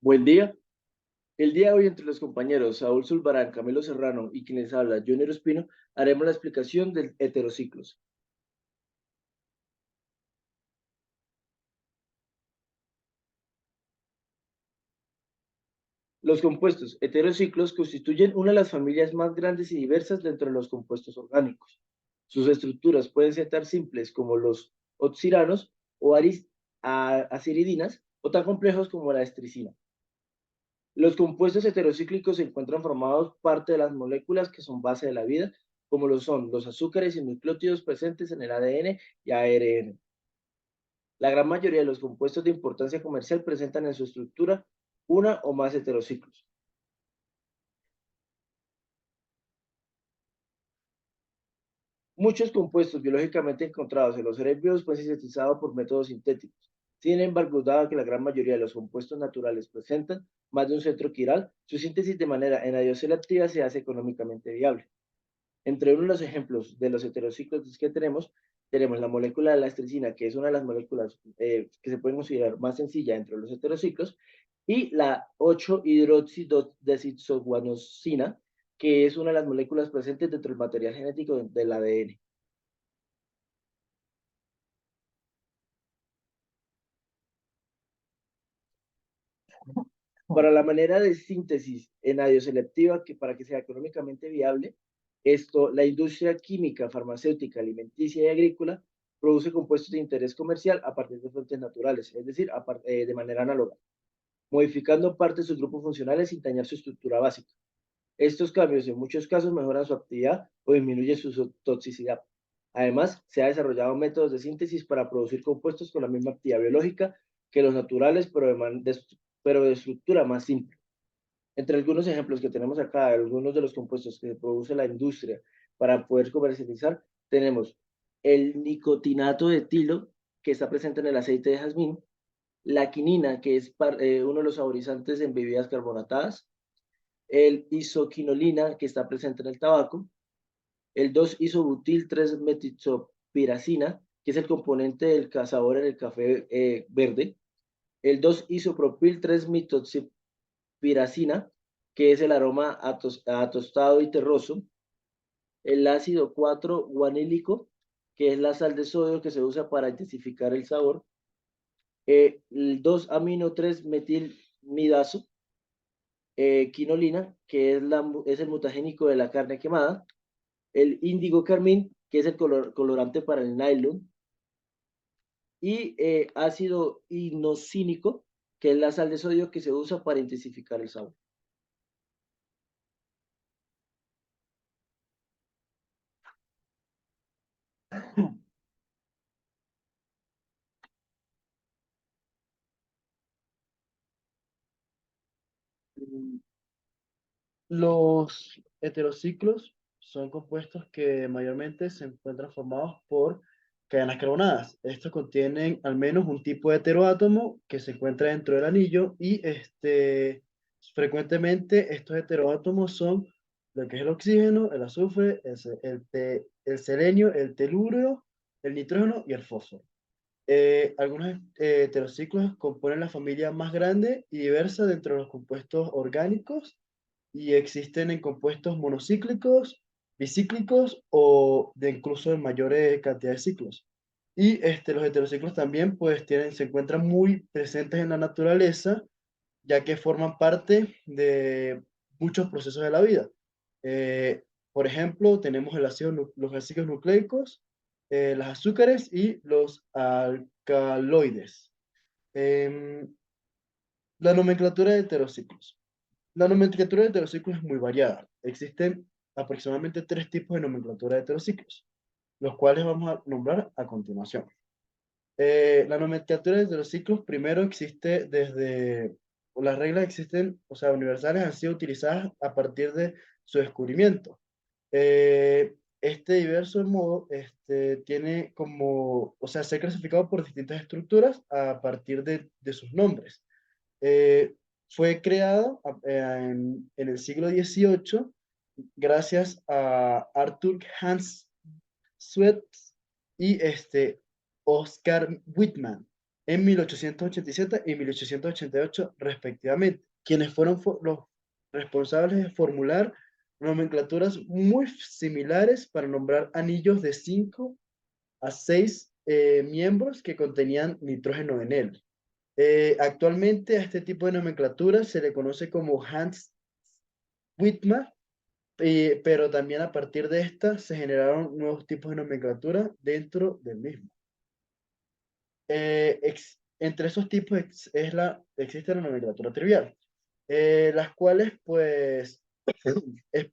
Buen día. El día de hoy entre los compañeros Saúl Zulbarán, Camilo Serrano y quienes habla Junior Espino, haremos la explicación del heterociclos. Los compuestos heterociclos constituyen una de las familias más grandes y diversas dentro de los compuestos orgánicos. Sus estructuras pueden ser tan simples como los oxiranos o aciridinas o tan complejos como la estricina. Los compuestos heterocíclicos se encuentran formados parte de las moléculas que son base de la vida, como lo son los azúcares y nucleótidos presentes en el ADN y ARN. La gran mayoría de los compuestos de importancia comercial presentan en su estructura una o más heterociclos. Muchos compuestos biológicamente encontrados en los seres vivos pueden ser sintetizados por métodos sintéticos. Sin embargo, dado que la gran mayoría de los compuestos naturales presentan más de un centro quiral, su síntesis de manera enadioselectiva se hace económicamente viable. Entre uno de los ejemplos de los heterociclos que tenemos la molécula de la estricina, que es una de las moléculas que se pueden considerar más sencilla entre los heterociclos, y la 8-hidroxidesoguanosina, que es una de las moléculas presentes dentro del material genético del ADN. Para la manera de síntesis enadioselectiva, que para que sea económicamente viable, la industria química, farmacéutica, alimenticia y agrícola produce compuestos de interés comercial a partir de fuentes naturales, es decir, de manera análoga, modificando parte de sus grupos funcionales sin dañar su estructura básica. Estos cambios en muchos casos mejoran su actividad o disminuyen su toxicidad. Además, se han desarrollado métodos de síntesis para producir compuestos con la misma actividad biológica que los naturales, pero de estructura más simple. Entre algunos ejemplos que tenemos acá, algunos de los compuestos que produce la industria para poder comercializar, tenemos el nicotinato de etilo, que está presente en el aceite de jazmín, la quinina, que es uno de los saborizantes en bebidas carbonatadas, el isoquinolina, que está presente en el tabaco, el 2-isobutil 3-metixopiracina, que es el componente del sabor en el café verde, el 2-isopropil 3-metoxipiracina, que es el aroma a tostado y terroso, el ácido 4-guanílico, que es la sal de sodio que se usa para intensificar el sabor, el 2-amino 3-metilmidazo, quinolina, que es el mutagénico de la carne quemada, el índigo carmín, que es el colorante para el nylon, y ácido inosínico, que es la sal de sodio que se usa para intensificar el sabor. Los heterociclos son compuestos que mayormente se encuentran formados por cadenas carbonadas. Estos contienen al menos un tipo de heteroátomo que se encuentra dentro del anillo y frecuentemente estos heteroátomos son lo que es el oxígeno, el azufre, el selenio, el telúrico, el nitrógeno y el fósforo. Algunos heterociclos componen la familia más grande y diversa dentro de los compuestos orgánicos y existen en compuestos monocíclicos, bicíclicos o de incluso en mayores cantidades de ciclos. Y los heterociclos también se encuentran muy presentes en la naturaleza, ya que forman parte de muchos procesos de la vida. Eh, por ejemplo, tenemos los ácidos nucleicos, los azúcares y los alcaloides. Em, la nomenclatura de heterociclos. La nomenclatura de heterociclos es muy variada. Existen aproximadamente tres tipos de nomenclatura de heterociclos, los cuales vamos a nombrar a continuación. La nomenclatura de heterociclos primero existe o las reglas existen, o sea, universales han sido utilizadas a partir de su descubrimiento. Este diverso modo tiene como, o sea, se ha clasificado por distintas estructuras a partir de sus nombres. Eh, Fue creado en el siglo XVIII gracias a Arthur Hans Sweet y Oscar Whitman. en 1887 y 1888 respectivamente, quienes fueron los responsables de formular nomenclaturas muy similares para nombrar anillos de 5 a 6 miembros que contenían nitrógeno en él. Actualmente a este tipo de nomenclatura se le conoce como Hans Whitmer, pero también a partir de esta se generaron nuevos tipos de nomenclatura dentro del mismo. Entre esos tipos existe la nomenclatura trivial, las cuales pues es,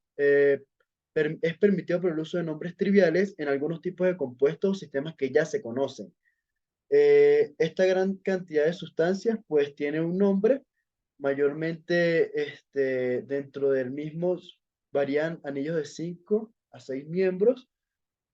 es permitido por el uso de nombres triviales en algunos tipos de compuestos o sistemas que ya se conocen. Esta gran cantidad de sustancias pues tiene un nombre, mayormente dentro del mismo varían anillos de 5 a 6 miembros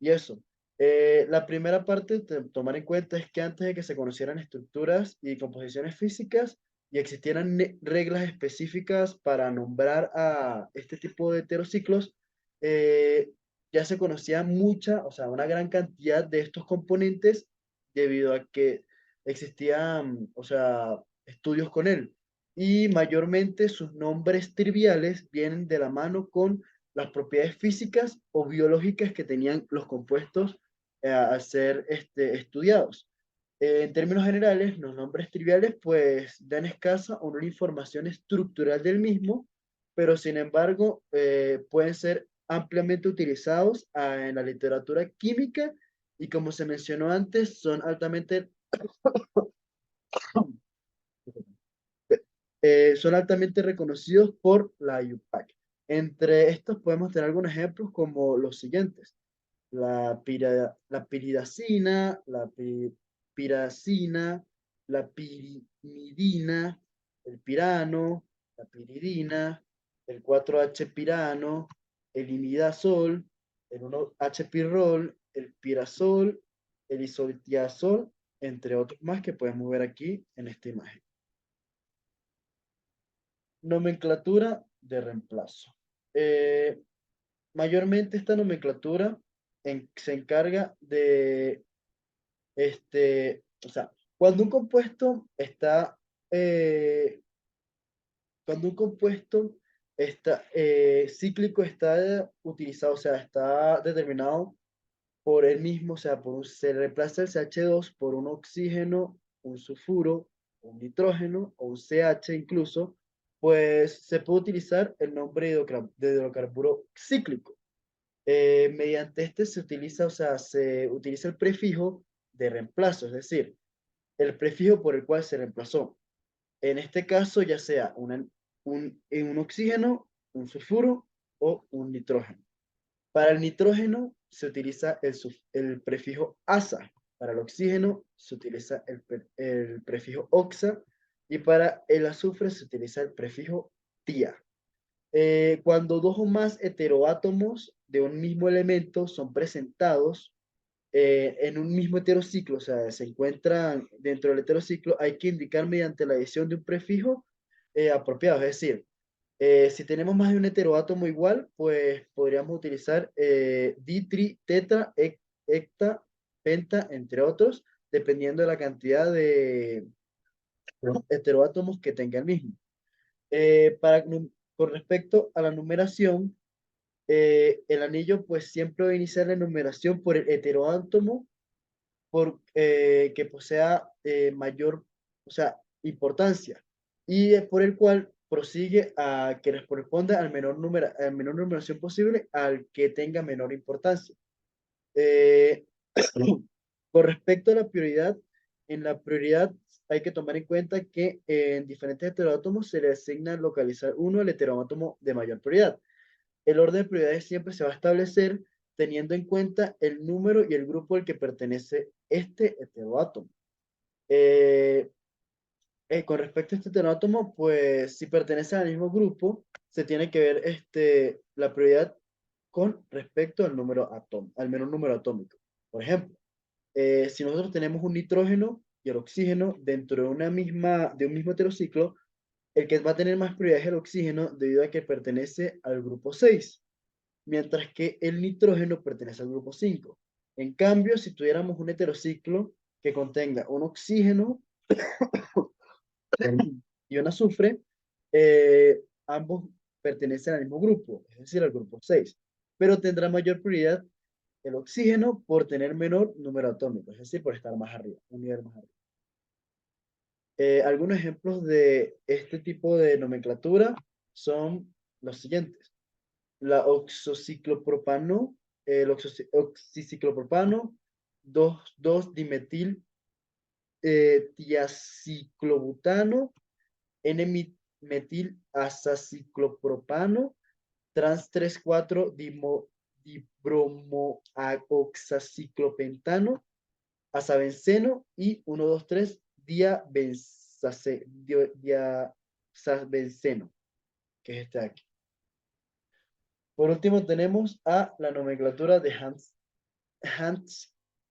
y eso. La primera parte de tomar en cuenta es que antes de que se conocieran estructuras y composiciones físicas y existieran reglas específicas para nombrar a este tipo de heterociclos, eh, ya se conocía mucha, o sea, una gran cantidad de estos componentes debido a que existían, o sea, estudios con él. Y mayormente sus nombres triviales vienen de la mano con las propiedades físicas o biológicas que tenían los compuestos a ser estudiados. En términos generales, los nombres triviales pues dan escasa o nula información estructural del mismo, pero sin embargo pueden ser ampliamente utilizados en la literatura química y como se mencionó antes, son altamente reconocidos por la IUPAC. Entre estos podemos tener algunos ejemplos como los siguientes: la piridacina, piracina, la pirimidina, el pirano, la piridina, el 4-H-pirano, el imidazol, el 1-H-pirrol, el pirazol, el isotiazol, entre otros más que podemos ver aquí en esta imagen. Nomenclatura de reemplazo. Eh, Mayormente esta nomenclatura se encarga de, o sea, cuando un compuesto está, eh, cuando un compuesto está, cíclico está utilizado, o sea, está determinado por él mismo, o sea, se reemplaza el CH2 por un oxígeno, un sulfuro, un nitrógeno o un CH incluso, pues se puede utilizar el nombre de hidrocarburo cíclico. Mediante este se utiliza, o sea, se utiliza el prefijo de reemplazo, es decir, el prefijo por el cual se reemplazó. En este caso, ya sea un oxígeno, un sulfuro o un nitrógeno. Para el nitrógeno se utiliza el prefijo asa. Para el oxígeno se utiliza el prefijo oxa. Y para el azufre se utiliza el prefijo tía. Cuando dos o más heteroátomos de un mismo elemento son presentados en un mismo heterociclo, o sea, se encuentran dentro del heterociclo, hay que indicar mediante la adición de un prefijo apropiado. Es decir, si tenemos más de un heteroátomo igual, pues podríamos utilizar ditri, tetra, hecta, penta, entre otros, dependiendo de la cantidad de heteroátomos que tenga el mismo. Con respecto a la numeración, el anillo pues siempre va a iniciar la numeración por el heteroátomo que posea mayor, o sea, importancia y por el cual prosigue a que les corresponda al menor numeración posible al que tenga menor importancia. Eh, con respecto a la prioridad, en la prioridad hay que tomar en cuenta que en diferentes heteroátomos se le asigna localizar uno al heteroátomo de mayor prioridad. El orden de prioridades siempre se va a establecer teniendo en cuenta el número y el grupo al que pertenece este heteroátomo. Eh, con respecto a este heteroátomo, pues si pertenece al mismo grupo, se tiene que ver la prioridad con respecto al menor número atómico. Por ejemplo, si nosotros tenemos un nitrógeno y el oxígeno dentro de un mismo heterociclo, el que va a tener más prioridad es el oxígeno debido a que pertenece al grupo 6, mientras que el nitrógeno pertenece al grupo 5. En cambio, si tuviéramos un heterociclo que contenga un oxígeno y un azufre, ambos pertenecen al mismo grupo, es decir, al grupo 6, pero tendrá mayor prioridad el oxígeno por tener menor número atómico, es decir, por estar más arriba, un nivel más arriba. Algunos ejemplos de este tipo de nomenclatura son los siguientes. La oxociclopropano, el oxiciclopropano, 2,2-dimetil tiaciclobutano, N-metil azaciclopropano, trans 3,4 dibromoaoxaciclopentano, azabenceno y 1,2,3 diazabenceno, que es este de aquí. Por último tenemos a la nomenclatura de Hans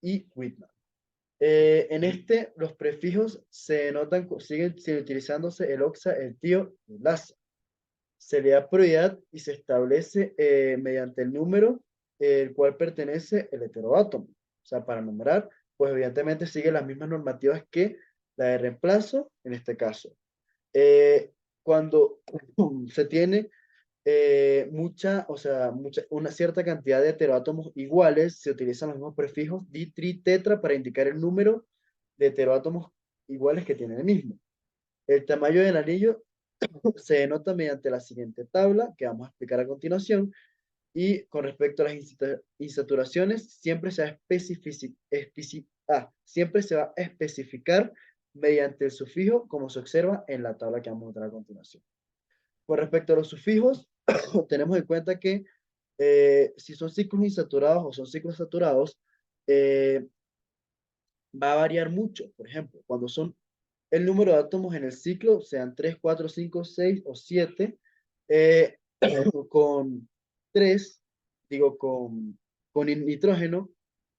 y Whitman. En este, los prefijos se notan, siguen utilizándose el oxa, el tío y el asa. Se le da prioridad y se establece mediante el número el cual pertenece el heteroátomo. O sea, para numerar, pues evidentemente sigue las mismas normativas que la de reemplazo en este caso. Cuando se tiene una cierta cantidad de heteroátomos iguales, se utilizan los mismos prefijos di, tri, tetra para indicar el número de heteroátomos iguales que tiene el mismo. El tamaño del anillo se denota mediante la siguiente tabla que vamos a explicar a continuación, y con respecto a las insaturaciones siempre se va a especificar mediante el sufijo como se observa en la tabla que vamos a mostrar a continuación. Con respecto a los sufijos, tenemos en cuenta que si son ciclos insaturados o son ciclos saturados, va a variar mucho. Por ejemplo, cuando son el número de átomos en el ciclo, sean 3, 4, 5, 6 o 7, con 3, digo, con nitrógeno,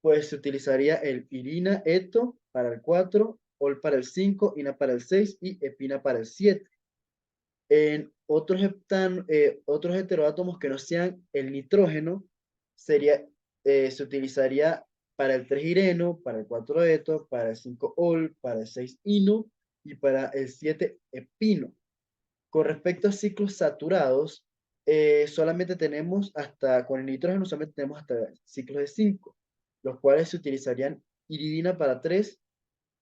pues se utilizaría el irina, eto para el 4, ol para el 5, ina para el 6 y epina para el 7. En otros heteroátomos que no sean el nitrógeno, se utilizaría para el 3 ireno, para el 4 eto, para el 5 ol, para el 6 ino y para el 7 epino. Con respecto a ciclos saturados, solamente tenemos con el nitrógeno solamente tenemos hasta ciclos de 5, los cuales se utilizarían iridina para 3,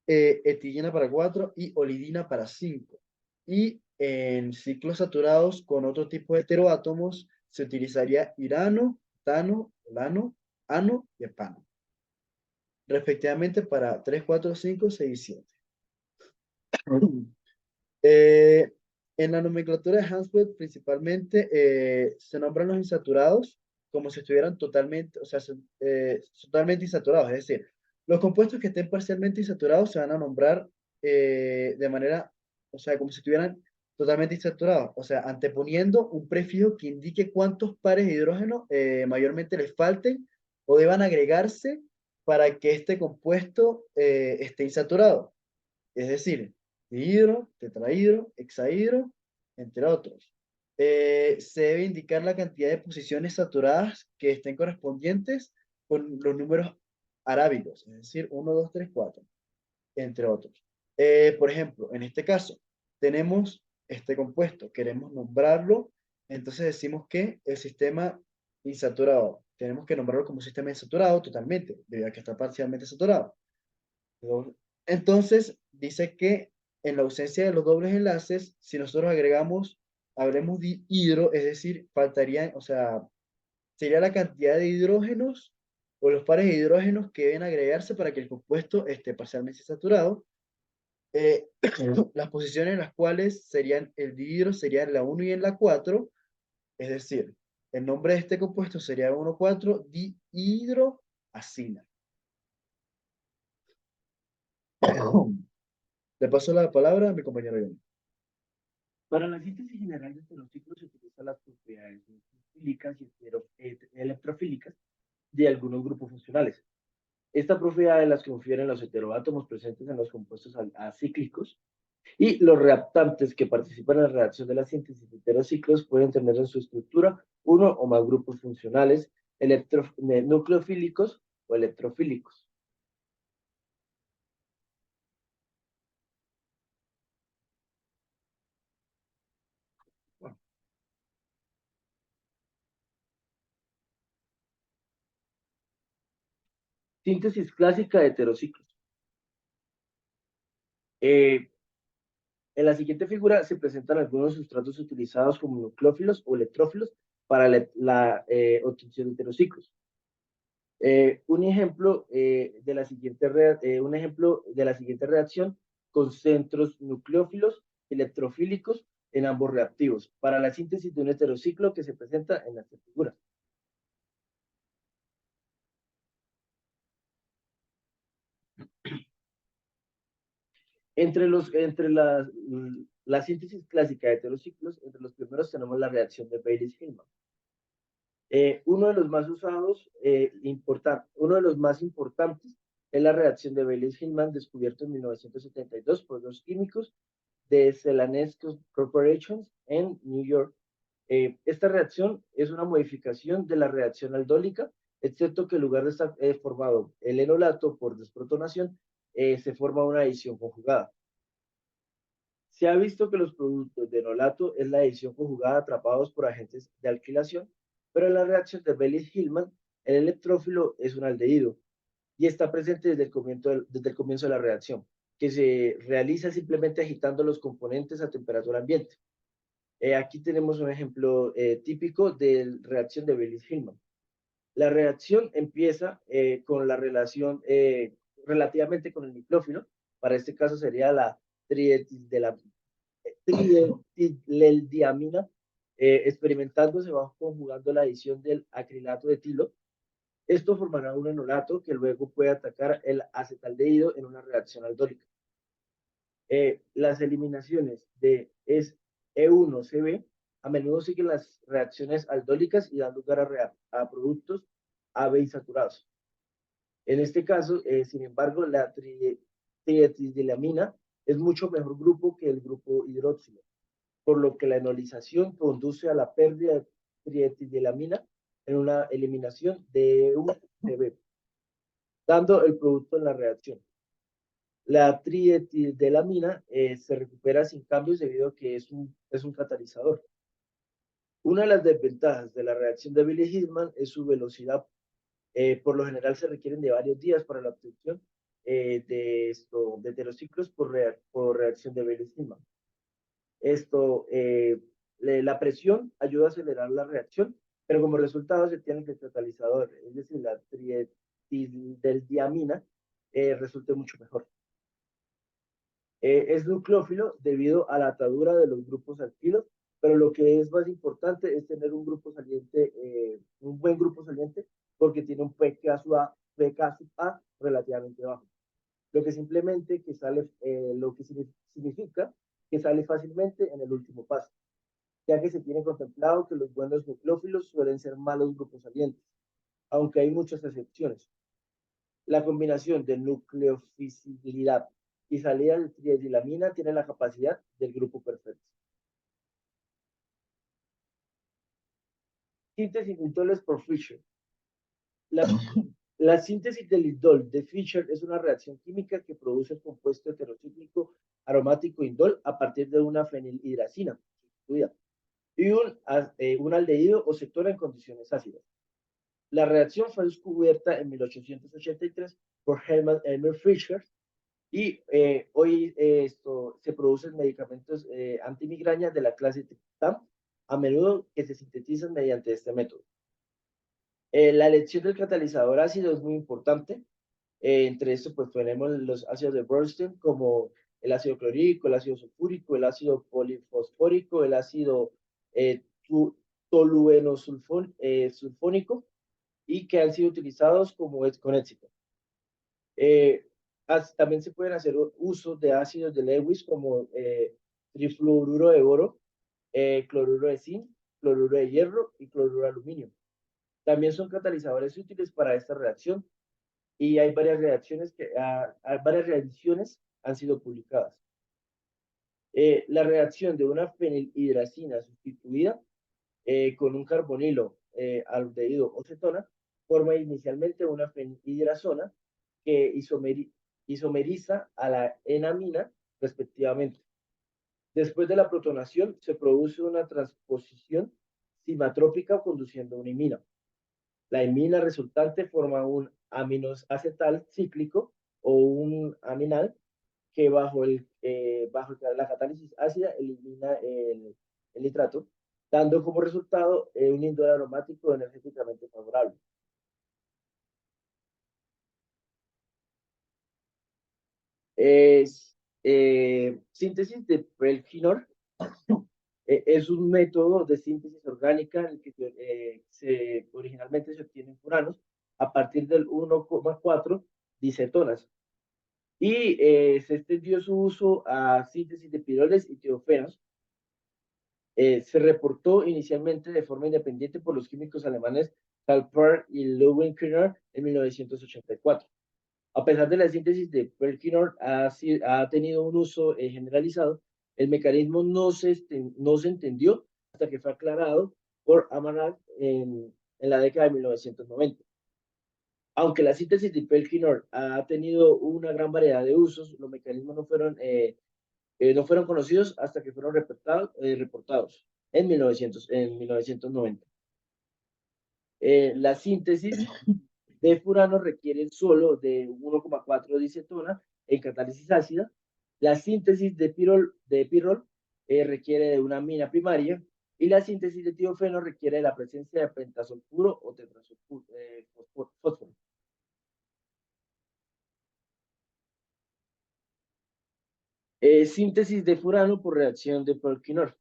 etilina para 4 y olidina para 5. Y en ciclos saturados con otro tipo de heteroátomos se utilizaría irano, tano, olano, ano y epano, respectivamente para 3, 4, 5, 6 y 7. Eh, en la nomenclatura de Hansfeld principalmente se nombran los insaturados como si estuvieran totalmente, o sea, totalmente insaturados, es decir, los compuestos que estén parcialmente insaturados se van a nombrar de manera, o sea, como si estuvieran totalmente insaturados, o sea, anteponiendo un prefijo que indique cuántos pares de hidrógeno mayormente les falten o deban agregarse para que este compuesto esté insaturado. Es decir, dihidro, tetrahidro, hexahidro, entre otros. Se debe indicar la cantidad de posiciones saturadas que estén correspondientes con los números arábigos, es decir, 1, 2, 3, 4, entre otros. Por ejemplo, en este caso, tenemos este compuesto, queremos nombrarlo, entonces decimos que el sistema insaturado, tenemos que nombrarlo como sistema insaturado totalmente, debido a que está parcialmente saturado. Entonces, dice que en la ausencia de los dobles enlaces, si nosotros hablemos de hidro, es decir, faltarían, o sea, sería la cantidad de hidrógenos o los pares de hidrógenos que deben agregarse para que el compuesto esté parcialmente saturado. Las posiciones en las cuales serían el dihidro serían la 1 y en la 4, es decir, el nombre de este compuesto sería 1,4-dihidroacina. Le paso la palabra a mi compañero John. Para la síntesis general de los ciclos se utilizan las propiedades físicas y electrofílicas de algunos grupos funcionales. Esta propiedad las confieren los heteroátomos presentes en los compuestos acíclicos y los reactantes que participan en la reacción de la síntesis de heterociclos pueden tener en su estructura uno o más grupos funcionales nucleofílicos o electrofílicos. Síntesis clásica de heterociclos. En la siguiente figura se presentan algunos sustratos utilizados como nucleófilos o electrófilos para la obtención de heterociclos. Un ejemplo de la siguiente reacción con centros nucleófilos electrofílicos en ambos reactivos para la síntesis de un heterociclo que se presenta en esta figura. Entre la síntesis clásica de heterociclos, entre los primeros tenemos la reacción de Bayes-Hillman. Uno de los más usados, uno de los más importantes es la reacción de Bayes-Hillman, descubierto en 1972 por dos químicos de Celanese Corporation en New York. Esta reacción es una modificación de la reacción aldólica, excepto que en lugar de estar formado el enolato por desprotonación, se forma una adición conjugada. Se ha visto que los productos de enolato es la adición conjugada atrapados por agentes de alquilación, pero en la reacción de Bayes-Hillman, el electrófilo es un aldehído y está presente desde el comienzo de la reacción, que se realiza simplemente agitando los componentes a temperatura ambiente. Aquí tenemos un ejemplo típico de reacción de Bayes-Hillman. La reacción empieza con la relación relativamente con el nucleófilo. Para este caso sería la trietilendiamina. Experimentando se va conjugando la adición del acrilato de etilo. Esto formará un enolato que luego puede atacar el acetaldehído en una reacción aldólica. Las eliminaciones de E1CB a menudo siguen las reacciones aldólicas y dan lugar a productos AB insaturados. En este caso, sin embargo, la trietilamina es mucho mejor grupo que el grupo hidroxilo, por lo que la enolización conduce a la pérdida de trietilamina en una eliminación de E1CB, dando el producto en la reacción. La trietilamina se recupera sin cambios debido a que es un catalizador. Una de las desventajas de la reacción de Bayes-Hillman es su velocidad. Por lo general se requieren de varios días para la obtención de heterociclos por reacción de Bayes-Hillman. La presión ayuda a acelerar la reacción, pero como resultado se tiene que el catalizador, es decir, la trietilamina, resulte mucho mejor. Es nucleófilo debido a la atadura de los grupos alquilos, pero lo que es más importante es tener un grupo saliente, un buen grupo saliente, porque tiene un pK sub A relativamente bajo. Lo que simplemente que sale, lo que significa que sale fácilmente en el último paso, ya que se tiene contemplado que los buenos nucleófilos suelen ser malos grupos salientes, aunque hay muchas excepciones. La combinación de nucleofilabilidad y salida de trietilamina tiene la capacidad del grupo perfecto. Síntesis de indoles por Fischer. La síntesis del indol de Fischer es una reacción química que produce el compuesto heterocíclico aromático indol a partir de una fenilhidracina y un aldehído o cetona en condiciones ácidas. La reacción fue descubierta en 1883 por Hermann Elmer Fischer y hoy se producen medicamentos antimigraña de la clase TAM, a menudo que se sintetizan mediante este método. La elección del catalizador ácido es muy importante. Entre estos, pues tenemos los ácidos de Bernstein, como el ácido clorhídrico, el ácido sulfúrico, el ácido polifosfórico, el ácido toluenosulfónico, y que han sido utilizados con éxito. También se pueden hacer uso de ácidos de Lewis como trifluoruro de oro, cloruro de zinc, cloruro de hierro y cloruro de aluminio. También son catalizadores útiles para esta reacción y hay varias reacciones han sido publicadas. La reacción de una fenilhidracina sustituida con un carbonilo, aldehído o cetona forma inicialmente una fenilhidrazona que isomeriza a la enamina respectivamente. Después de la protonación se produce una transposición simatrópica conduciendo a una imina. La imina resultante forma un aminoacetal cíclico o un aminal que bajo la catálisis ácida elimina el nitrato, dando como resultado un indol aromático energéticamente favorable. Síntesis de Pelkinor es un método de síntesis orgánica en el que originalmente se obtienen furanos a partir del 1,4 dicetonas y se extendió su uso a síntesis de piroles y tiofenos. Se reportó inicialmente de forma independiente por los químicos alemanes Karl Perl y Ludwig Kerner en 1984. A pesar de la síntesis de Perkinor ha tenido un uso generalizado, el mecanismo no se entendió hasta que fue aclarado por Amarant en la década de 1990. Aunque la síntesis de Perkinor ha tenido una gran variedad de usos, los mecanismos no fueron conocidos hasta que fueron reportados en 1990. La síntesis de furano requiere solo de 1,4 dicetona en catálisis ácida. La síntesis de pirrol requiere de una amina primaria y la síntesis de tiofeno requiere de la presencia de pentasulfuro o fósforo. Síntesis de furano por reacción de Perkinor.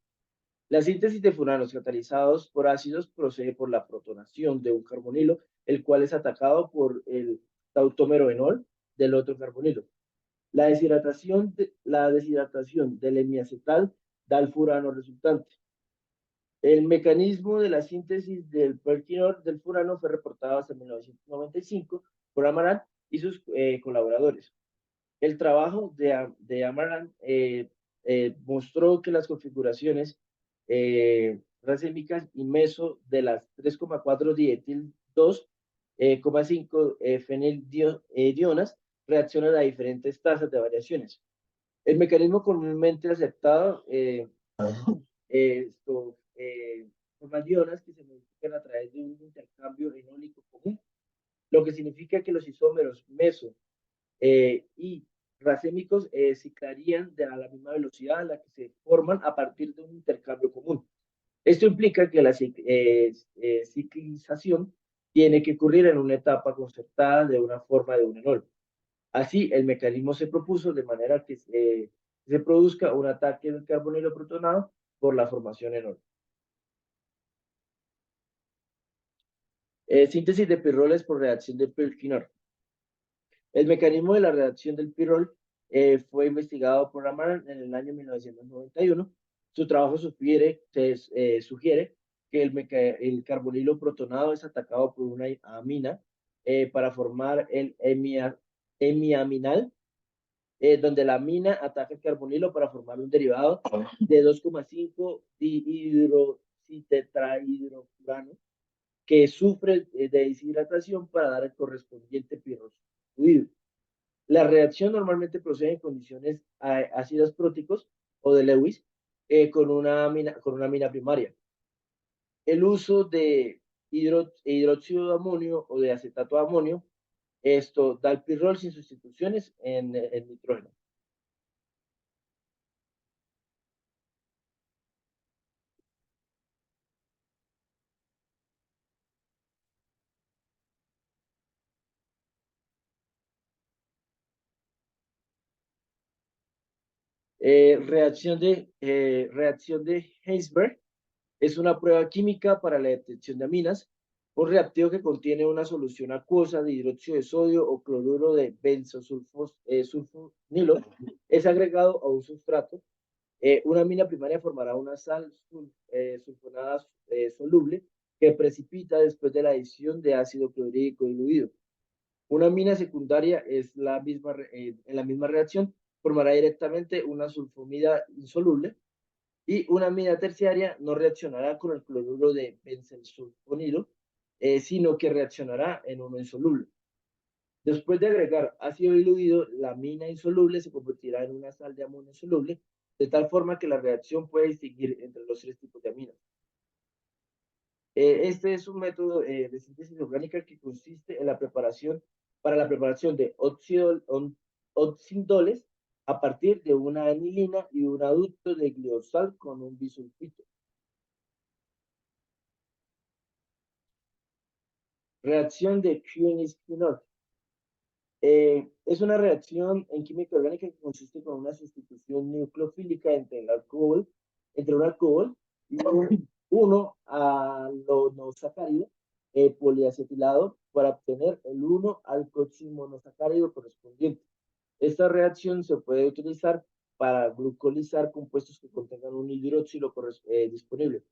La síntesis de furanos catalizados por ácidos procede por la protonación de un carbonilo, el cual es atacado por el tautómero enol del otro carbonilo. La deshidratación del hemiacetal da el furano resultante. El mecanismo de la síntesis del Perkinor del furano fue reportado hasta 1995 por Amarant y sus colaboradores. El trabajo de Amarant mostró que las configuraciones racémicas y meso de las 3,4 dietil 2,5 fenildionas reaccionan a diferentes tasas de variaciones. El mecanismo comúnmente aceptado forma dionas que se modifican a través de un intercambio enólico común, lo que significa que los isómeros meso y racémicos ciclarían a la misma velocidad a la que se forman a partir de un intercambio común. Esto implica que la ciclización tiene que ocurrir en una etapa concertada de una forma de un enol. Así, el mecanismo se propuso de manera que se produzca un ataque del carbonilo protonado por la formación enol. Síntesis de pirroles por reacción de Perkinor. El mecanismo de la reacción del pirrol fue investigado por Amarant en el año 1991. Su trabajo sugiere que el carbonilo protonado es atacado por una amina para formar el hemiaminal, donde la amina ataca el carbonilo para formar un derivado de 2,5 dihidroxitetrahidrofurano que sufre de deshidratación para dar el correspondiente pirrol fluido. La reacción normalmente procede en condiciones ácidas próticos o de Lewis con una amina primaria. El uso de hidróxido de amonio o de acetato de amonio, esto da el pirrol sin sustituciones en el nitrógeno. Reacción de Heisberg es una prueba química para la detección de aminas. Un reactivo que contiene una solución acuosa de hidróxido de sodio o cloruro de benzosulfonilo es agregado a un sustrato. Una amina primaria formará una sal sulfonada soluble que precipita después de la adición de ácido clorhídrico diluido. Una amina secundaria en la misma reacción formará directamente una sulfomida insoluble y una amina terciaria no reaccionará con el cloruro de benzalsulfonilo, sino que reaccionará en uno insoluble. Después de agregar ácido diluido, la amina insoluble se convertirá en una sal de amonio soluble, de tal forma que la reacción puede distinguir entre los tres tipos de aminas. Este es un método de síntesis orgánica que consiste en para la preparación de oxidoles a partir de una anilina y un adducto de gliosal con un bisulfito. Reacción de Kuehne-Skinner. Es una reacción en química orgánica que consiste con una sustitución nucleofílica entre un alcohol y uno monosacárido poliacetilado para obtener el 1-alcoximonosacárido correspondiente. Esta reacción se puede utilizar para glucolizar compuestos que contengan un hidroxilo disponible.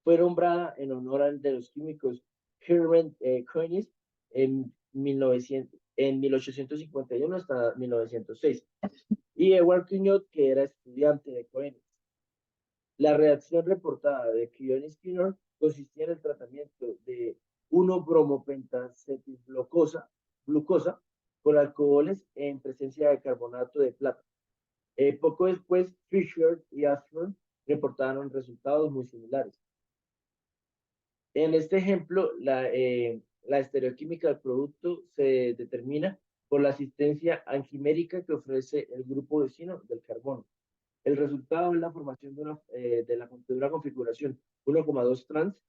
Fue nombrada en honor de los químicos Hermann Koenig en 1851 hasta 1906 y Edward Cugnot, que era estudiante de Koenig. La reacción reportada de Kuehne-Skinner consistía en el tratamiento de 1-bromopentacetilglucosa con alcoholes en presencia de carbonato de plata. Poco después, Fisher y Ashford reportaron resultados muy similares. En este ejemplo, la estereoquímica del producto se determina por la asistencia anquimérica que ofrece el grupo vecino del carbono. El resultado es la formación de una configuración 1,2 trans,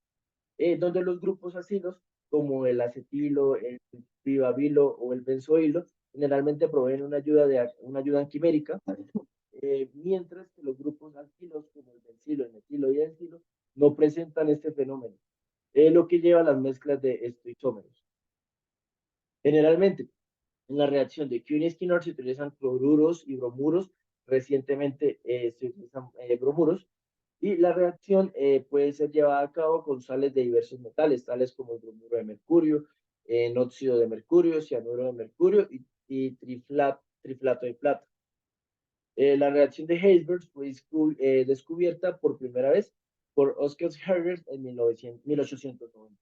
donde los grupos acilos, como el acetilo, el pivabilo o el benzoilo, generalmente proveen una ayuda anquimérica, mientras que los grupos alquilos, como el bencilo, el metilo y el encilo, no presentan este fenómeno, lo que lleva a las mezclas de estereoisómeros. Generalmente, en la reacción de Kuehne-Skinner se utilizan cloruros y bromuros. Recientemente se utilizan bromuros. Y la reacción puede ser llevada a cabo con sales de diversos metales, tales como el bromuro de mercurio, óxido de mercurio, cianuro de mercurio y triflato de plata. La reacción de Heisberg fue descubierta por primera vez por Oscar Herbert en 1890.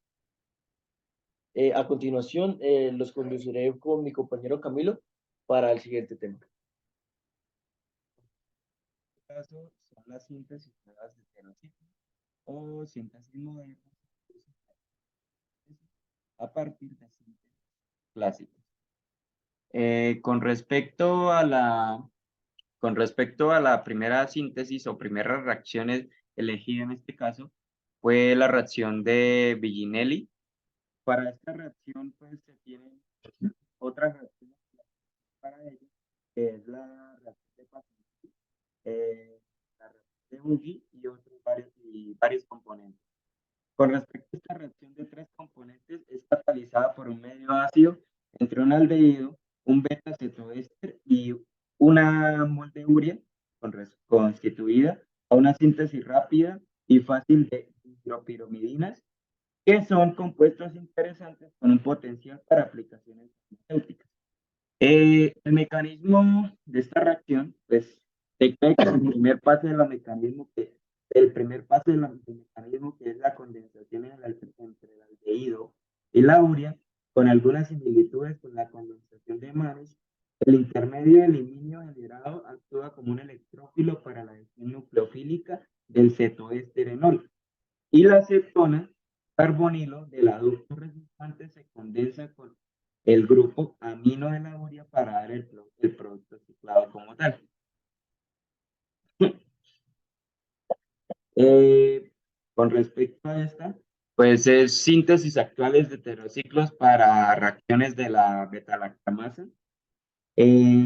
A continuación, los conduciré con mi compañero Camilo para el siguiente tema. En este caso son las síntesis nuevas de heterociclos o síntesis modernas a partir de síntesis clásicas. Con respecto a la primera síntesis o primeras reacciones elegida en este caso, fue la reacción de Viginelli. Para esta reacción, pues se tienen otras reacciones para ella, que es la reacción de Passanante, la reacción de Buggy y otros varios componentes. Con respecto a esta reacción de tres componentes, es catalizada por un medio ácido entre un aldehído, un beta-cetoéster y una moldeuria constituida a una síntesis rápida y fácil de hidropirimidinas, que son compuestos interesantes con un potencial para aplicaciones farmacéuticas. El mecanismo de esta reacción, pues, se cree que el primer paso del mecanismo, que es la condensación entre el aldehído y la urea, con algunas similitudes con la condensación de mares, el intermedio de aluminio generado actúa como un electrófilo para la adhesión nucleofílica del cetoesterenol, y la cetona carbonilo del adducto resultante se condensa con el grupo amino de la urea para dar el producto ciclado como tal. Con respecto a esta, pues es síntesis actuales de heterociclos para reacciones de la beta-lactamasa.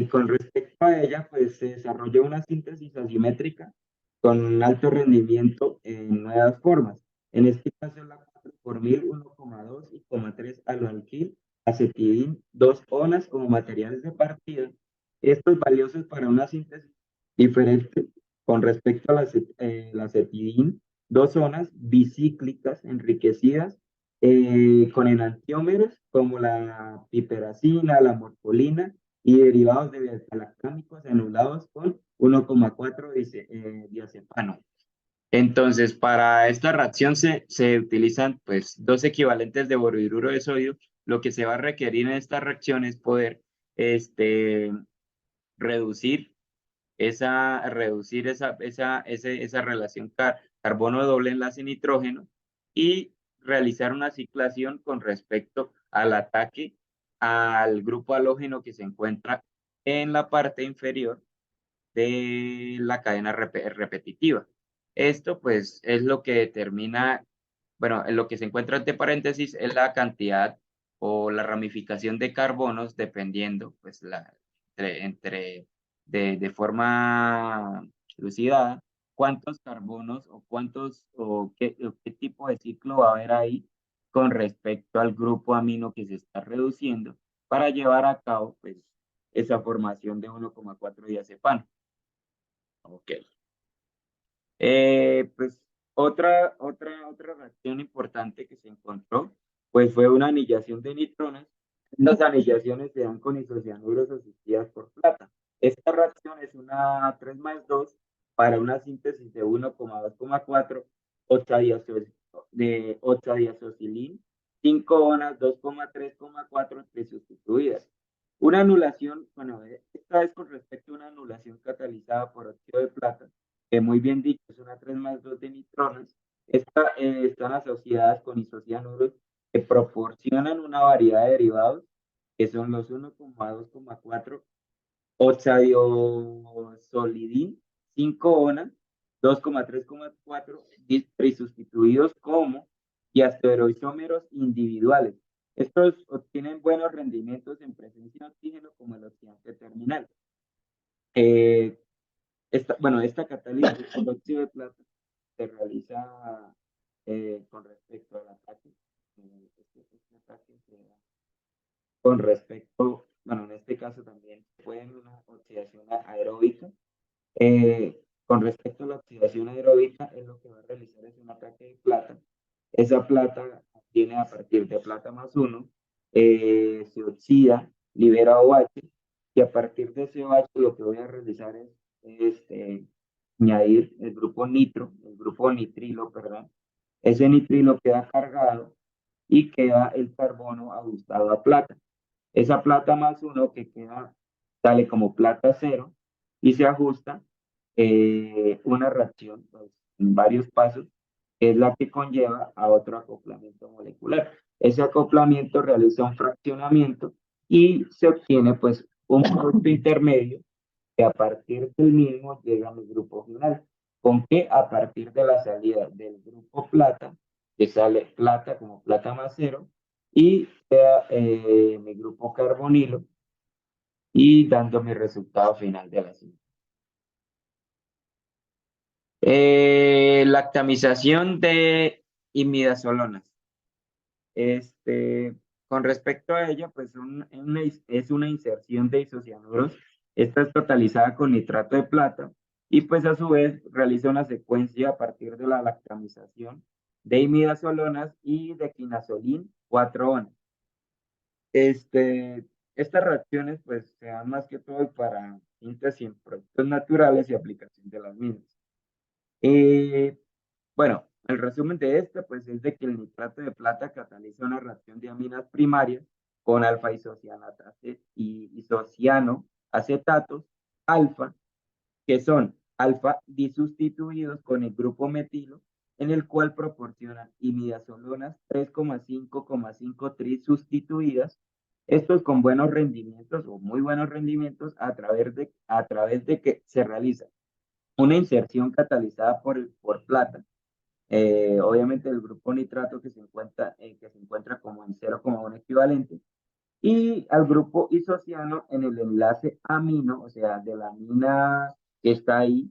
Con respecto a ella, pues se desarrolló una síntesis asimétrica con un alto rendimiento en nuevas formas. En este caso es la 4 por 1000, 1,2 y 0,3 aloalquil, acetidin, 2 onas como materiales de partida. Estos valiosos para una síntesis diferente con respecto a la acetidin, 2 zonas bicíclicas enriquecidas con enantiómeros como la piperacina, la morfolina y derivados de beta-lactámicos anulados con 1,4 diazepano. Entonces, para esta reacción se utilizan pues dos equivalentes de borhidruro de sodio. Lo que se va a requerir en esta reacción es poder reducir esa relación carbono doble enlace nitrógeno y realizar una ciclación con respecto al ataque al grupo halógeno que se encuentra en la parte inferior de la cadena repetitiva. Esto pues es lo que determina, bueno, en lo que se encuentra entre paréntesis es la cantidad o la ramificación de carbonos dependiendo pues de forma lucidada cuántos carbonos o cuántos o qué tipo de ciclo va a haber ahí con respecto al grupo amino que se está reduciendo para llevar a cabo pues esa formación de 1,4 diazepano. Ok. Pues otra reacción importante que se encontró, pues fue una anillación de nitronas. Las anillaciones se dan con isocianuros asistidas por plata. Esta reacción es una 3+2 para una síntesis de 1,2,4 de oxadiazocilín, 5 onas, 2,3,4 sustituidas. Una anulación, bueno, esta es con respecto a una anulación catalizada por óxido de plata, que muy bien dicho es una 3+2 de nitronas. Están asociadas con isocianuros que proporcionan una variedad de derivados que son los 1,2,4 oxadiosolidin, 5 ONA, 2,3,4 trisustituidos como diastereoisómeros individuales. Estos obtienen buenos rendimientos en presencia de oxígeno como el oxidante terminal. Esta catálisis con óxido de plata se realiza con respecto al ataque. Este ataque se da con respecto, bueno, en este caso también puede haber una oxidación aeróbica. Con respecto a la oxidación aeróbica, es lo que va a realizar es un ataque de plata. Esa plata viene a partir de plata más 1, se oxida, libera OH, y a partir de ese OH lo que voy a realizar es añadir el grupo nitrilo, perdón. Ese nitrilo queda cargado y queda el carbono ajustado a plata. Esa plata más 1 que queda, sale como plata 0 y se ajusta una reacción pues, en varios pasos, que es la que conlleva a otro acoplamiento molecular. Ese acoplamiento realiza un fraccionamiento y se obtiene pues un producto intermedio que a partir del mismo llega a mi grupo final. ¿Con qué? A partir de la salida del grupo plata, que sale plata como plata más 0, y queda mi grupo carbonilo y dando mi resultado final de la síntesis. Lactamización de imidazolonas. Con respecto a ella, pues es una inserción de isocianuros. Esta es totalizada con nitrato de plata y pues a su vez realiza una secuencia a partir de la lactamización de imidazolonas y de quinazolín 4 onas. Estas reacciones pues se dan más que todo para síntesis en productos naturales y aplicación de las mismas. Bueno, el resumen de pues es de que el nitrato de plata cataliza una reacción de aminas primarias con alfa isociano acetatos alfa, que son alfa disustituidos con el grupo metilo, en el cual proporcionan imidazolonas 3,5,5 trisustituidas, estos con buenos rendimientos o muy buenos rendimientos a través de que se realiza una inserción catalizada por plata. Obviamente el grupo nitrato que se encuentra como en 0,1 equivalente, y al grupo isociano en el enlace amino, o sea, de la amina que está ahí,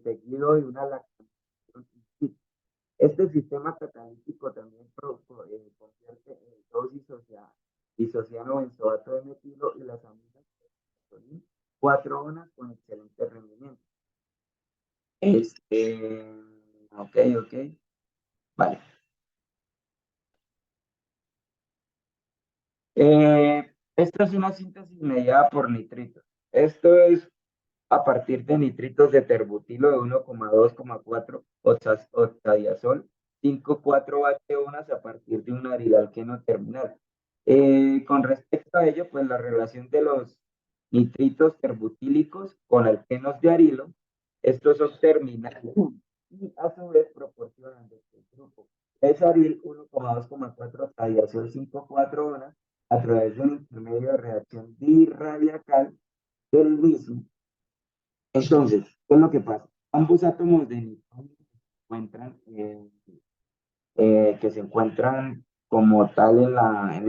seguido de una lactamización. Este sistema catalítico también convierte en dos isociano benzoato de metilo y las aminas 4 onas con excelente rendimiento. Ok. Vale. Esta es una síntesis mediada por nitritos. Esto es a partir de nitritos de terbutilo de 1,2,4 octadiazol, 5,4 H-onas a partir de un aridalqueno terminal. Con respecto a ello, pues la relación de los nitritos terbutílicos con alquenos de arilo, estos son terminales y a su vez proporcionan de este grupo Besaryl 1,2,4 radiación 5,4 horas a través de un intermedio de reacción diradiacal del mismo. Entonces, ¿qué es lo que pasa? Ambos átomos de nitrógeno que se encuentran como tal en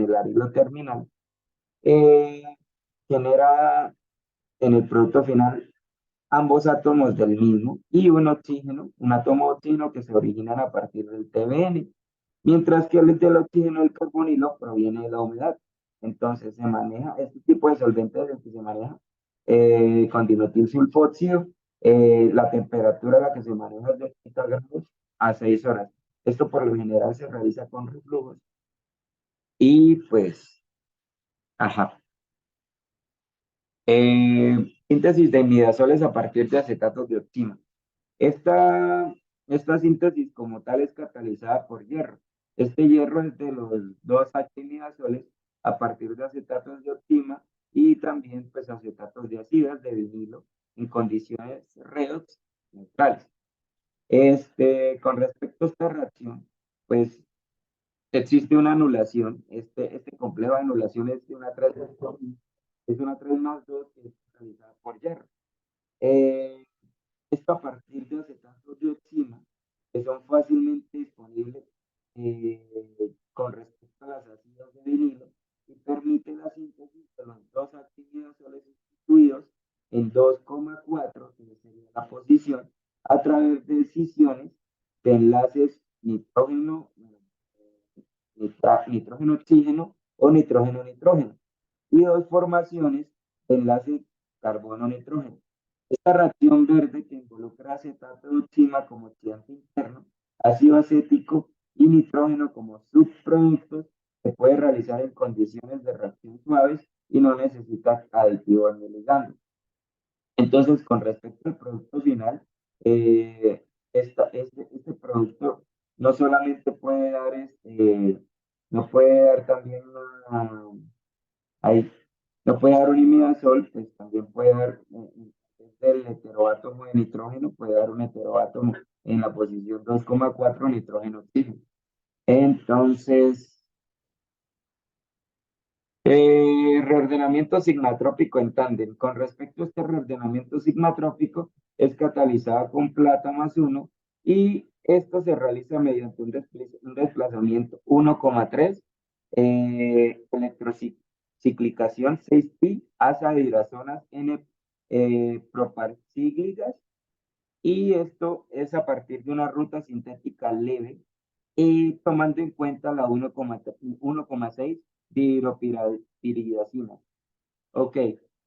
el arilo terminal, eh, genera en el producto final ambos átomos del mismo y un oxígeno, un átomo de oxígeno que se originan a partir del TBN, mientras que el del oxígeno del carbonilo proviene de la humedad. Entonces se maneja este tipo de solvente del que se maneja con dimetil sulfóxido, la temperatura a la que se maneja es de 30 grados a 6 horas. Esto por lo general se realiza con reflujos y pues, ajá. Síntesis de imidazoles a partir de acetatos de oxima. Esta síntesis como tal es catalizada por hierro. Este hierro es de los 2H-imidazoles a partir de acetatos de oxima y también pues acetatos de ácidas de vinilo en condiciones redox neutrales. Con respecto a esta reacción, pues existe una anulación. Este complejo de anulación es de una 3 es una 3 más 2 que es realizada por hierro. Esto a partir de acetatos de oxima que son fácilmente disponibles con respecto a las ácidas de vinilo y permite la síntesis de los dos actinidazoles sustituidos en 2,4, que sería la posición, a través de escisiones de enlaces nitrógeno-oxígeno o nitrógeno-nitrógeno y dos formaciones de enlace carbono-nitrógeno. Esta reacción verde que involucra acetato de oxima como oxidante interno, ácido acético y nitrógeno como subproductos se puede realizar en condiciones de reacción suaves y no necesita aditivos ni ligandos. Entonces, con respecto al producto final, este producto no solamente puede dar, no puede dar también ahí, no puede dar un imidazol, pues también puede dar, el heteroátomo de nitrógeno, puede dar un heteroátomo en la posición 2,4 nitrógeno oxígeno. Entonces, reordenamiento sigmatrópico en tándem. Con respecto a este reordenamiento sigmatrópico, es catalizada con plata más 1 y esto se realiza mediante un desplazamiento 1,3, electrociclización 6pi, asa de hidrazonas N proparcíclicas, y esto es a partir de una ruta sintética leve y tomando en cuenta la 1,6 dihidropiridazina. Ok,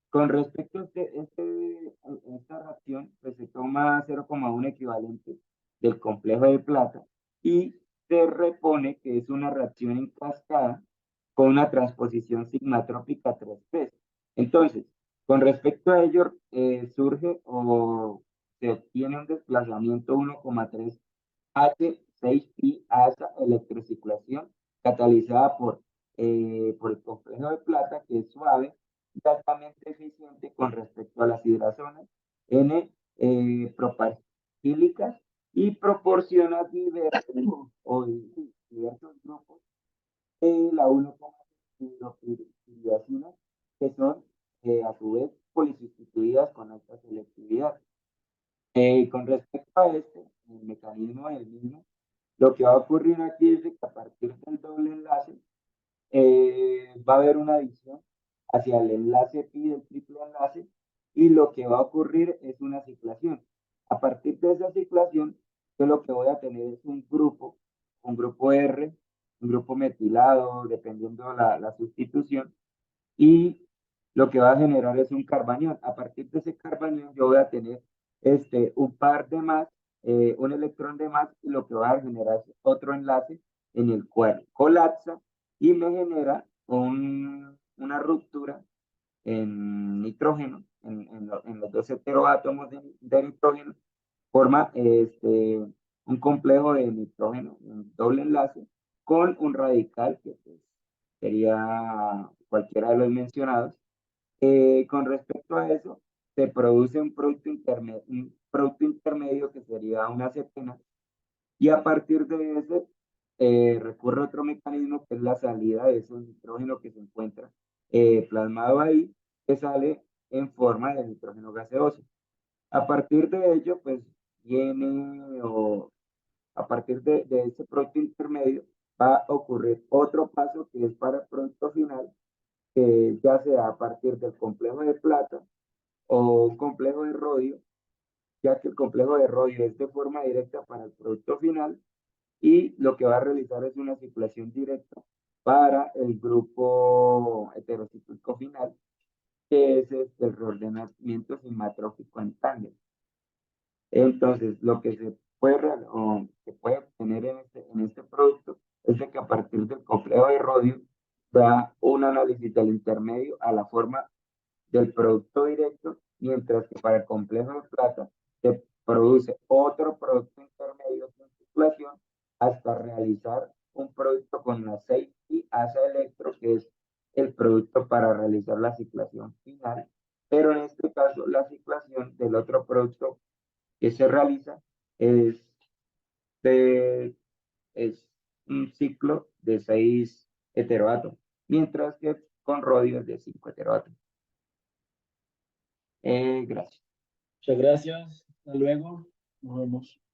con respecto a esta reacción, pues se toma 0,1 equivalente del complejo de plata y se repone que es una reacción en cascada con una transposición sigmatrópica 3,3. Entonces, con respecto a ello, surge o se obtiene un desplazamiento 1,3 H6pi asa electrocirculación catalizada por el complejo de plata, que es suave y altamente eficiente con respecto a las hidrazonas N proparquílicas y proporciona diversos grupos de la 1,5-hidroxidiazina que son a su vez polisustituidas con alta selectividad. Con respecto a el mecanismo del mismo, lo que va a ocurrir aquí es que a partir del doble enlace va a haber una adición hacia el enlace pi del triple enlace y lo que va a ocurrir es una ciclación. A partir de esa ciclación, yo lo que voy a tener es un grupo R, un grupo metilado, dependiendo la sustitución, y lo que va a generar es un carbanión. A partir de ese carbanión yo voy a tener un par de más, un electrón de más, y lo que va a generar es otro enlace en el cual colapsa y me genera una ruptura en nitrógeno, en los dos heteroátomos de nitrógeno, forma un complejo de nitrógeno, un doble enlace, con un radical que pues, sería cualquiera de los mencionados. Con respecto a eso, se produce un producto intermedio que sería una cetona, y a partir de ese recurre a otro mecanismo que es la salida de ese nitrógeno que se encuentra plasmado ahí, que sale en forma de nitrógeno gaseoso. A partir de ello, pues viene o a partir de ese producto intermedio va a ocurrir otro paso que es para el producto final, que ya sea a partir del complejo de plata o un complejo de rodio, ya que el complejo de rodio es de forma directa para el producto final y lo que va a realizar es una ciclación directa para el grupo heterocíclico final, que es el reordenamiento simatrófico en tándem. Entonces, lo que se puede obtener en este producto es de que a partir del complejo de rodio da un análisis del intermedio a la forma del producto directo, mientras que para el complejo de plata se produce otro producto intermedio sin circulación hasta realizar un producto con aceite y asa electro, que es el producto para realizar la ciclación final. Pero en este caso, la ciclación del otro producto que se realiza es, de, es un ciclo de 6 heteroátomos, mientras que con rodio es de 5 heteroátomos. Gracias. Muchas gracias. Hasta luego. Nos vemos.